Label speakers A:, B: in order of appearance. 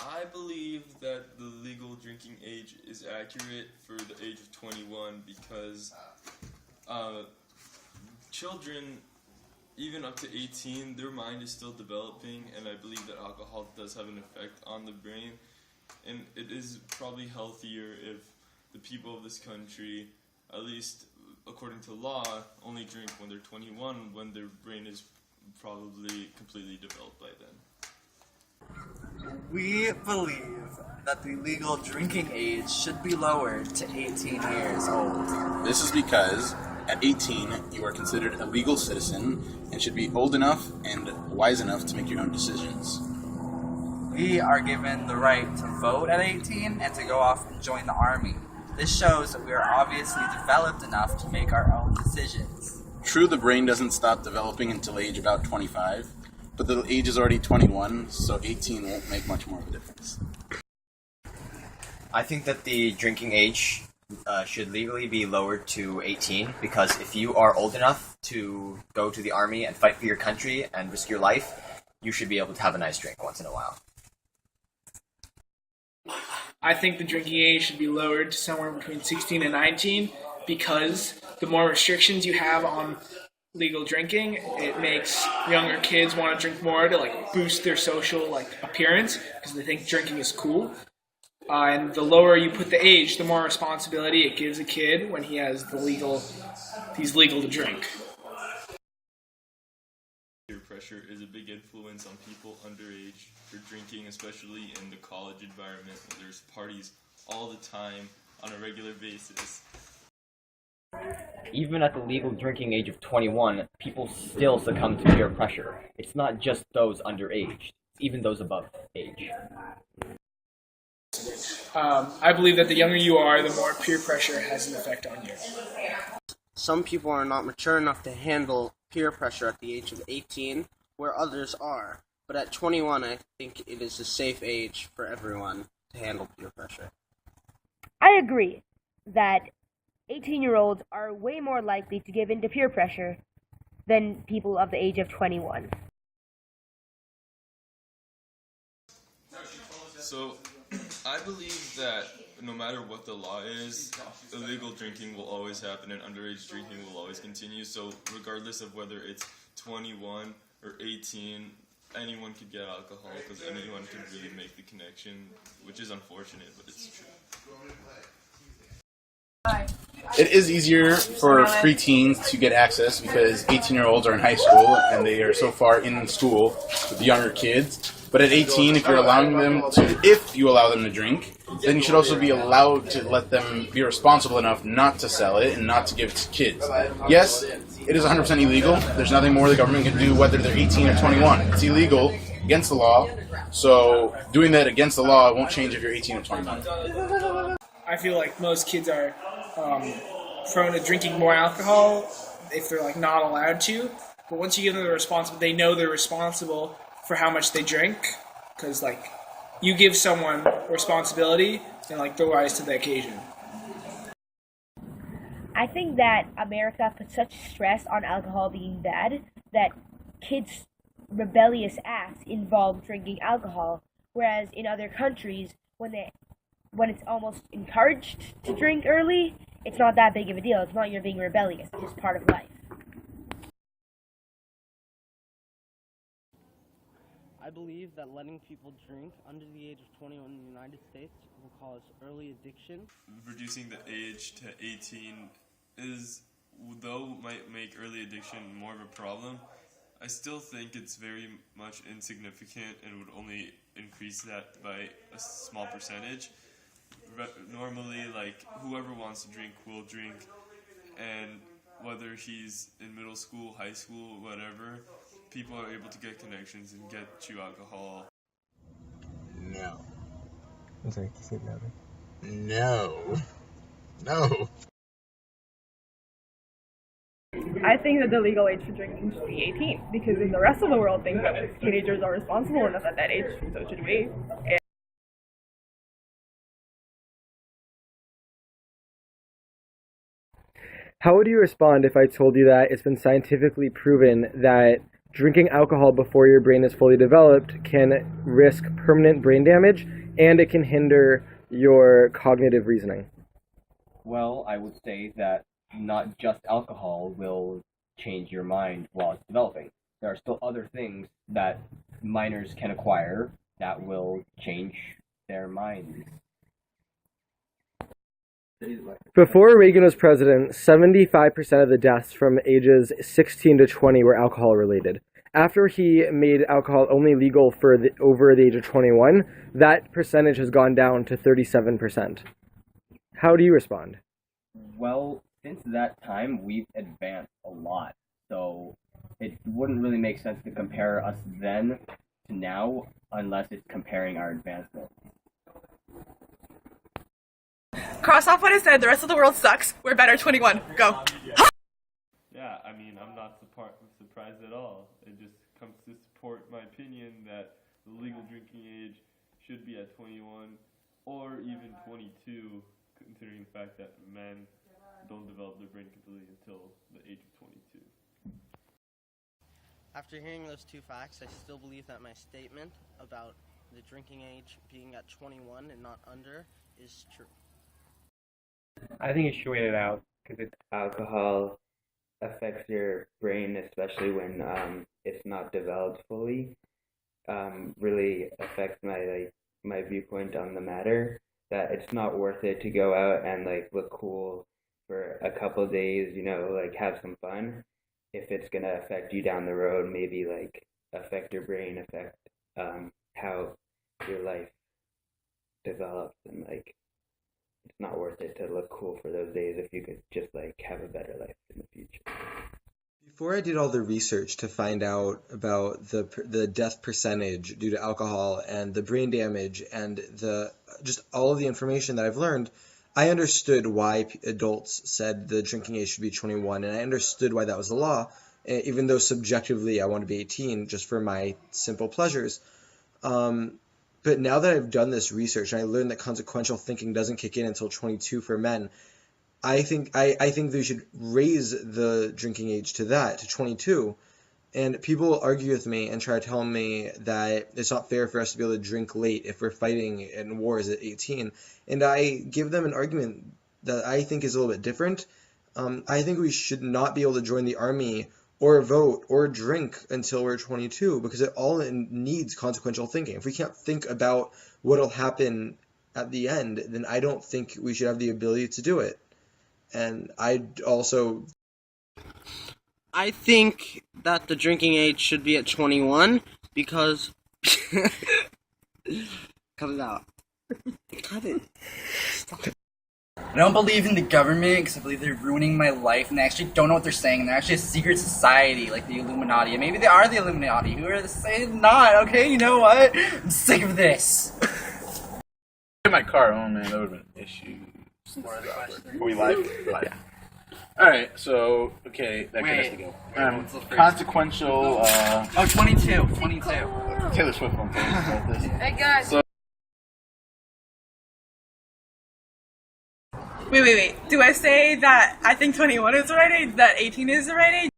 A: I believe that the legal drinking age is accurate for the age of 21 because uh, children, even up to 18, their mind is still developing, and I believe that alcohol does have an effect on the brain. And it is probably healthier if the people of this country, at least according to law, only drink when they're 21, when their brain is probably completely developed by then.
B: We believe that the legal drinking age should be lowered to 18 years old.
C: This is because at 18, you are considered a legal citizen and should be old enough and wise enough to make your own decisions.
B: We are given the right to vote at 18 and to go off and join the army. This shows that we are obviously developed enough to make our own decisions.
C: True, the brain doesn't stop developing until age about 25, but the age is already 21, so 18 won't make much more of a difference.
D: I think that the drinking age should legally be lowered to 18 because if you are old enough to go to the army and fight for your country and risk your life, you should be able to have a nice drink once in a while.
E: I think the drinking age should be lowered to somewhere between 16 and 19 because the more restrictions you have on legal drinking, it makes younger kids want to drink more to boost their social appearance because they think drinking is cool. And the lower you put the age, the more responsibility it gives a kid when he's legal to drink.
A: Peer pressure is a big influence on people underage for drinking, especially in the college environment where there's parties all the time on a regular basis.
F: Even at the legal drinking age of 21, people still succumb to peer pressure. It's not just those underage, even those above age.
E: I believe that the younger you are, the more peer pressure has an effect on you.
G: Some people are not mature enough to handle peer pressure at the age of 18, where others are. But at 21, I think it is a safe age for everyone to handle peer pressure.
H: I agree that 18-year-olds are way more likely to give in to peer pressure than people of the age of 21.
A: So, I believe that no matter what the law is, illegal drinking will always happen and underage drinking will always continue. So, regardless of whether it's 21 or 18, anyone could get alcohol because anyone can really make the connection, which is unfortunate, but it's true.
C: It is easier for preteens to get access because 18-year-olds are in high school and they are so far in school with the younger kids. But at 18, if you allow them to drink, then you should also be allowed to let them be responsible enough not to sell it and not to give it to kids. Yes, it is 100% illegal. There's nothing more the government can do whether they're 18 or 21. It's illegal, against the law, so doing that against the law won't change if you're 18 or 21.
E: I feel like most kids are prone to drinking more alcohol if they're not allowed to. But once you give them the responsibility, they know they're responsible for how much they drink. Because you give someone responsibility and they'll rise to the occasion.
H: I think that America puts such stress on alcohol being bad that kids' rebellious acts involve drinking alcohol, whereas in other countries, when it's almost encouraged to drink early, it's not that big of a deal. It's not you're being rebellious. It's just part of life.
G: I believe that letting people drink under the age of 21 in the United States will cause early addiction.
A: Reducing the age to 18 might make early addiction more of a problem, I still think it's very much insignificant and would only increase that by a small percentage. Normally, whoever wants to drink will drink, and whether he's in middle school, high school, whatever, people are able to get connections and get chew alcohol.
C: No.
I: I'm sorry, can you say it louder?
C: No. No.
J: I think that the legal age for drinking should be 18 because in the rest of the world thinks that teenagers are responsible enough at that age, so should we.
I: How would you respond if I told you that it's been scientifically proven that drinking alcohol before your brain is fully developed can risk permanent brain damage, and it can hinder your cognitive reasoning.
F: Well, I would say that not just alcohol will change your mind while it's developing. There are still other things that minors can acquire that will change their minds.
I: Before Reagan was president, 75% of the deaths from ages 16 to 20 were alcohol related. After he made alcohol only legal for over the age of 21, that percentage has gone down to 37%. How do you respond?
F: Well, since that time, we've advanced a lot. So it wouldn't really make sense to compare us then to now unless it's comparing our advancement.
J: Cross off what I said. The rest of the world sucks. We're better. 21. Go.
A: Yeah, I mean, I'm not surprised at all. It just comes to support my opinion that the legal drinking age should be at 21 or even 22, considering the fact that men don't develop their brain completely until the age of 22.
G: After hearing those two facts, I still believe that my statement about the drinking age being at 21 and not under is true.
K: I think you should wait it out because alcohol affects your brain, especially when it's not developed fully. Really affects my viewpoint on the matter. That it's not worth it to go out and look cool for a couple of days, have some fun. If it's gonna affect you down the road, maybe affect your brain, affect how your life develops, and it's not worth it to look cool for those days if you could just have a better life in the future.
L: Before I did all the research to find out about the death percentage due to alcohol and the brain damage and just all of the information that I've learned, I understood why adults said the drinking age should be 21, and I understood why that was the law, even though subjectively I want to be 18 just for my simple pleasures. But now that I've done this research and I learned that consequential thinking doesn't kick in until 22 for men, I think they should raise the drinking age to 22. And people argue with me and try to tell me that it's not fair for us to be able to drink late if we're fighting in wars at 18. And I give them an argument that I think is a little bit different. I think we should not be able to join the army or vote or drink until we're 22 because it all needs consequential thinking. If we can't think about what'll happen at the end, then I don't think we should have the ability to do it. And I
G: think that the drinking age should be at 21 because... Cut it out. Cut it. Stop.
B: I don't believe in the government because I believe they're ruining my life and they actually don't know what they're saying. And they're actually a secret society like the Illuminati. And maybe they are the Illuminati. Who are to say not? Okay, you know what? I'm sick of this.
C: In my car, oh man, that would have been an issue. Are we live? Live. Yeah. Alright, so, okay, that gets us to go. Consequential,
B: 22.
C: Taylor Swift won't tell us about this.
J: Hey guys.
C: So,
J: Wait. Do I say that I think 21 is the right age, that 18 is the right age?